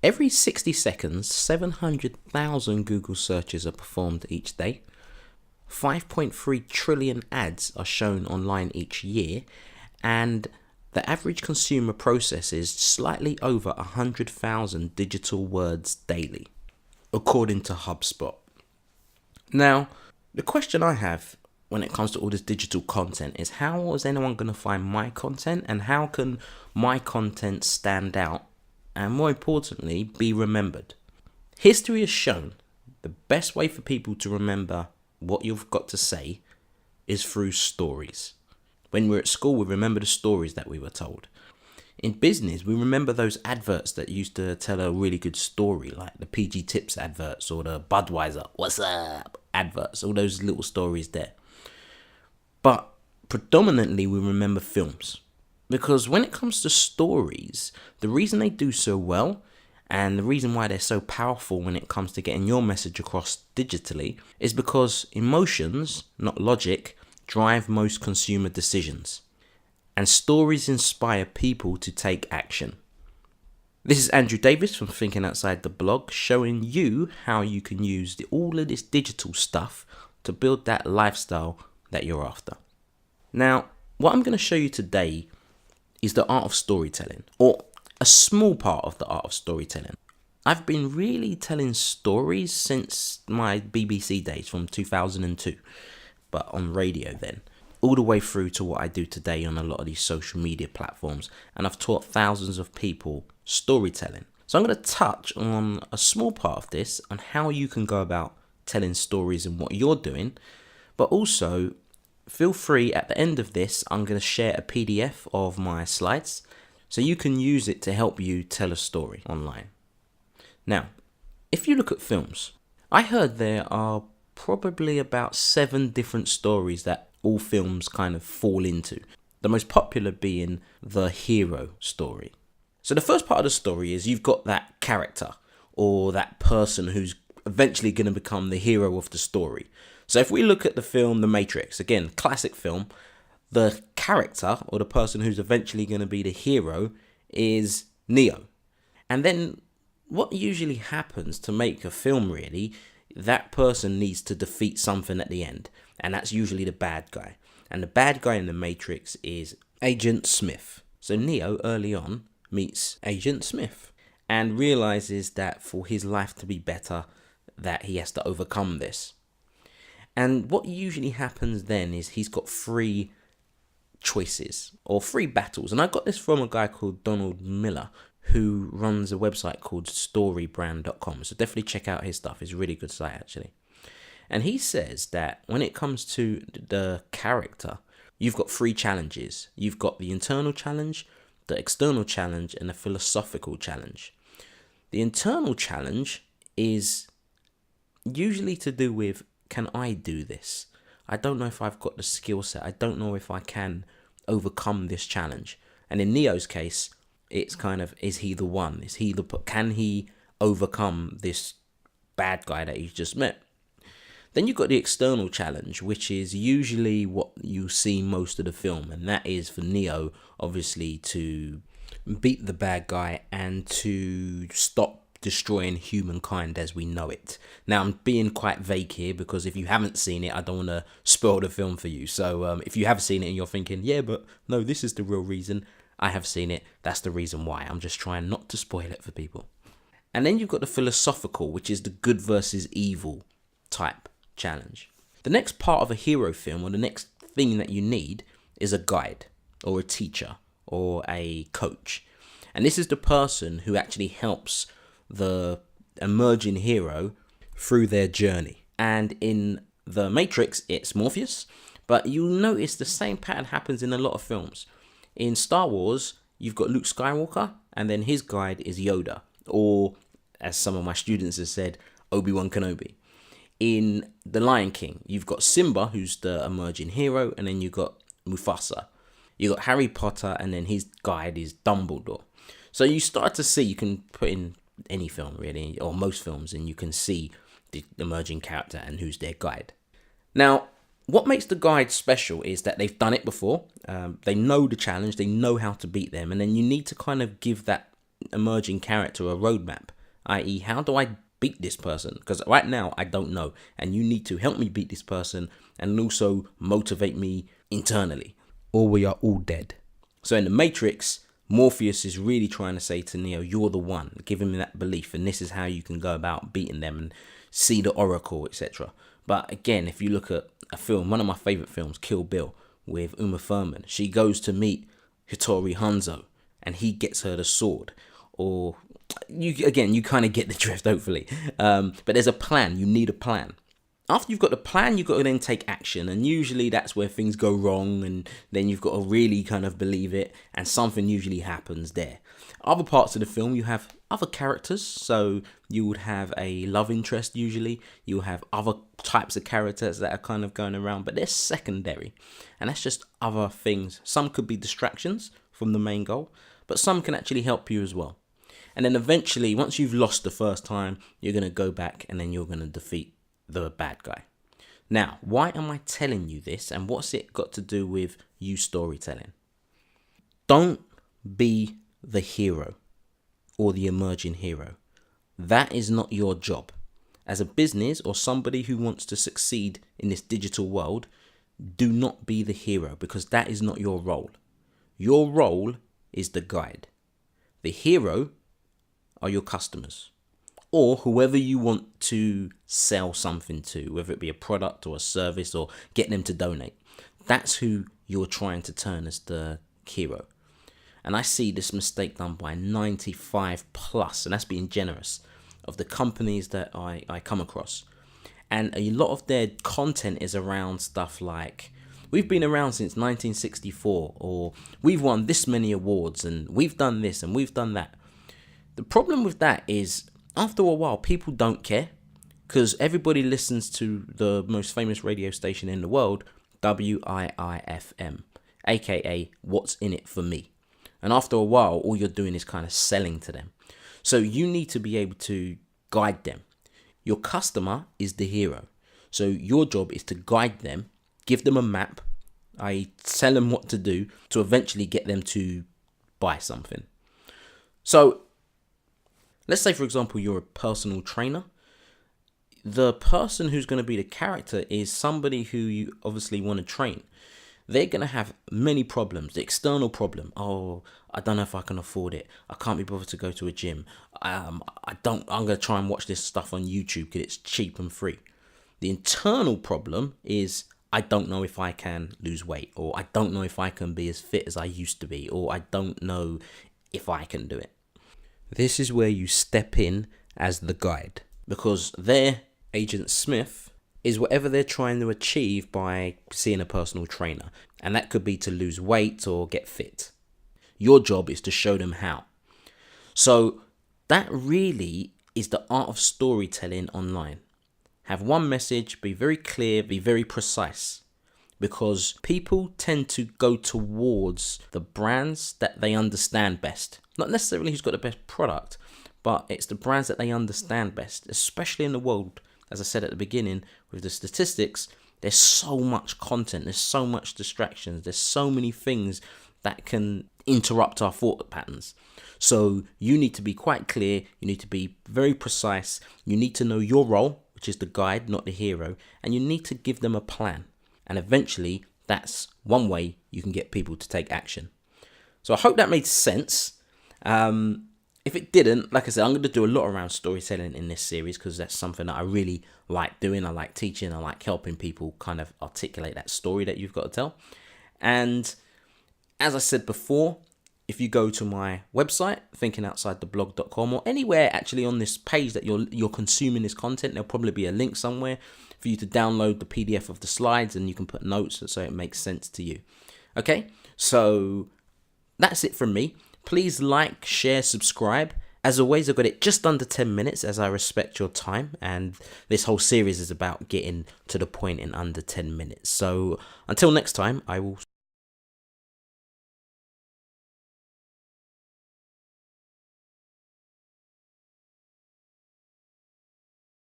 Every 60 seconds, 700,000 Google searches are performed each day. 5.3 trillion ads are shown online each year, and the average consumer processes slightly over 100,000 digital words daily, according to HubSpot. Now, the question I have when it comes to all this digital content is, how is anyone going to find my content, and how can my content stand out and, more importantly, be remembered? History has shown the best way for people to remember what you've got to say is through stories. When we're at school, we remember the stories that we were told. In business, we remember those adverts that used to tell a really good story, like the PG Tips adverts or the Budweiser "What's up" adverts, all those little stories there. But predominantly we remember films, because when it comes to stories, the reason they do so well and the reason why they're so powerful when it comes to getting your message across digitally is because emotions, not logic, drive most consumer decisions. And stories inspire people to take action. This is Andrew Davis from Thinking Outside the Blog, showing you how you can use all of this digital stuff to build that lifestyle that you're after. Now, what I'm going to show you today is the art of storytelling, or a small part of the art of storytelling. I've been really telling stories since my BBC days from 2002, but on radio then, all the way through to what I do today on a lot of these social media platforms, and I've taught thousands of people storytelling. So I'm going to touch on a small part of this, on how you can go about telling stories and what you're doing, but also feel free, at the end of this, I'm going to share a PDF of my slides so you can use it to help you tell a story online. Now, if you look at films, I heard there are probably about 7 different stories that all films kind of fall into. The most popular being the hero story. So the first part of the story is you've got that character or that person who's eventually going to become the hero of the story. So if we look at the film The Matrix, again, classic film, the character or the person who's eventually going to be the hero is Neo. And then what usually happens to make a film, really, that person needs to defeat something at the end. And that's usually the bad guy. And the bad guy in The Matrix is Agent Smith. So Neo early on meets Agent Smith and realizes that for his life to be better, that he has to overcome this. And what usually happens then is he's got 3 choices or 3 battles. And I got this from a guy called Donald Miller, who runs a website called storybrand.com. So definitely check out his stuff. It's a really good site, actually. And he says that when it comes to the character, you've got 3 challenges. You've got the internal challenge, the external challenge, and the philosophical challenge. The internal challenge is usually to do with, can I do this? I don't know if I've got the skill set. I don't know if I can overcome this challenge. And in Neo's case, it's kind of, is he the one? Can he overcome this bad guy that he's just met? Then you've got the external challenge, which is usually what you see most of the film. And that is for Neo, obviously, to beat the bad guy and to stop destroying humankind as we know it. Now, I'm being quite vague here because if you haven't seen it, I don't want to spoil the film for you. So if you have seen it and you're thinking, yeah, but no, this is the real reason, I have seen it. That's the reason why. I'm just trying not to spoil it for people. And then you've got the philosophical, which is the good versus evil type challenge. The next part of a hero film, or the next thing that you need, is a guide or a teacher or a coach. And this is the person who actually helps the emerging hero through their journey. And in The Matrix, it's Morpheus, but you'll notice the same pattern happens in a lot of films. In Star Wars, you've got Luke Skywalker, and then his guide is Yoda, or as some of my students have said, Obi-Wan Kenobi. In The Lion King, you've got Simba, who's the emerging hero, and then you've got Mufasa. You've got Harry Potter, and then his guide is Dumbledore. So you start to see, you can put in any film really, or most films, and you can see the emerging character and who's their guide. Now, what makes the guide special is that they've done it before. They know the challenge, they know how to beat them, and then you need to kind of give that emerging character a roadmap, i.e. how do I beat this person? Because right now I don't know, and you need to help me beat this person and also motivate me internally, or we are all dead. So in the Matrix, Morpheus is really trying to say to Neo, you're the one, give him that belief, and this is how you can go about beating them and see the Oracle, etc. But again, if you look at a film, one of my favorite films, Kill Bill, with Uma Thurman, she goes to meet Hattori Hanzo and he gets her the sword. Or you kind of get the drift, hopefully. But there's a plan. You need a plan. After you've got the plan, you've got to then take action, and usually that's where things go wrong, and then you've got to really kind of believe it, and something usually happens there. Other parts of the film, you have other characters, so you would have a love interest usually, you'll have other types of characters that are kind of going around, but they're secondary, and that's just other things. Some could be distractions from the main goal, but some can actually help you as well. And then eventually, once you've lost the first time, you're going to go back and then you're going to defeat the bad guy. Now, why am I telling you this, and what's it got to do with you storytelling? Don't be the hero or the emerging hero. That is not your job. As a business or somebody who wants to succeed in this digital world, do not be the hero, because that is not your role. Your role is the guide. The hero are your customers, or whoever you want to sell something to, whether it be a product or a service or get them to donate. That's who you're trying to turn as the hero. And I see this mistake done by 95 plus, and that's being generous, of the companies that I come across. And a lot of their content is around stuff like, we've been around since 1964, or we've won this many awards, and we've done this and we've done that. The problem with that is, after a while, people don't care, because everybody listens to the most famous radio station in the world, WIIFM, aka What's In It For Me. And after a while, all you're doing is kind of selling to them. So you need to be able to guide them. Your customer is the hero. So your job is to guide them, give them a map, i.e. tell them what to do to eventually get them to buy something. So let's say, for example, you're a personal trainer. The person who's going to be the character is somebody who you obviously want to train. They're going to have many problems. The external problem, oh, I don't know if I can afford it. I can't be bothered to go to a gym. I'm going to try and watch this stuff on YouTube because it's cheap and free. The internal problem is, I don't know if I can lose weight, or I don't know if I can be as fit as I used to be, or I don't know if I can do it. This is where you step in as the guide, because their Agent Smith is whatever they're trying to achieve by seeing a personal trainer. And that could be to lose weight or get fit. Your job is to show them how. So that really is the art of storytelling online. Have one message, be very clear, be very precise. Because people tend to go towards the brands that they understand best. Not necessarily who's got the best product, but it's the brands that they understand best, especially in the world, as I said at the beginning, with the statistics. There's so much content, there's so much distractions, there's so many things that can interrupt our thought patterns. So you need to be quite clear, you need to be very precise, you need to know your role, which is the guide, not the hero, and you need to give them a plan. And eventually, that's one way you can get people to take action. So I hope that made sense. If it didn't, like I said, I'm going to do a lot around storytelling in this series, because that's something that I really like doing. I like teaching. I like helping people kind of articulate that story that you've got to tell. And as I said before, if you go to my website, thinkingoutsidetheblog.com, or anywhere actually on this page that you're consuming this content, there'll probably be a link somewhere for you to download the PDF of the slides, and you can put notes so it makes sense to you. Okay, so that's it from me. Please like, share, subscribe. As always, I've got it just under 10 minutes, as I respect your time, and this whole series is about getting to the point in under 10 minutes. So until next time, I will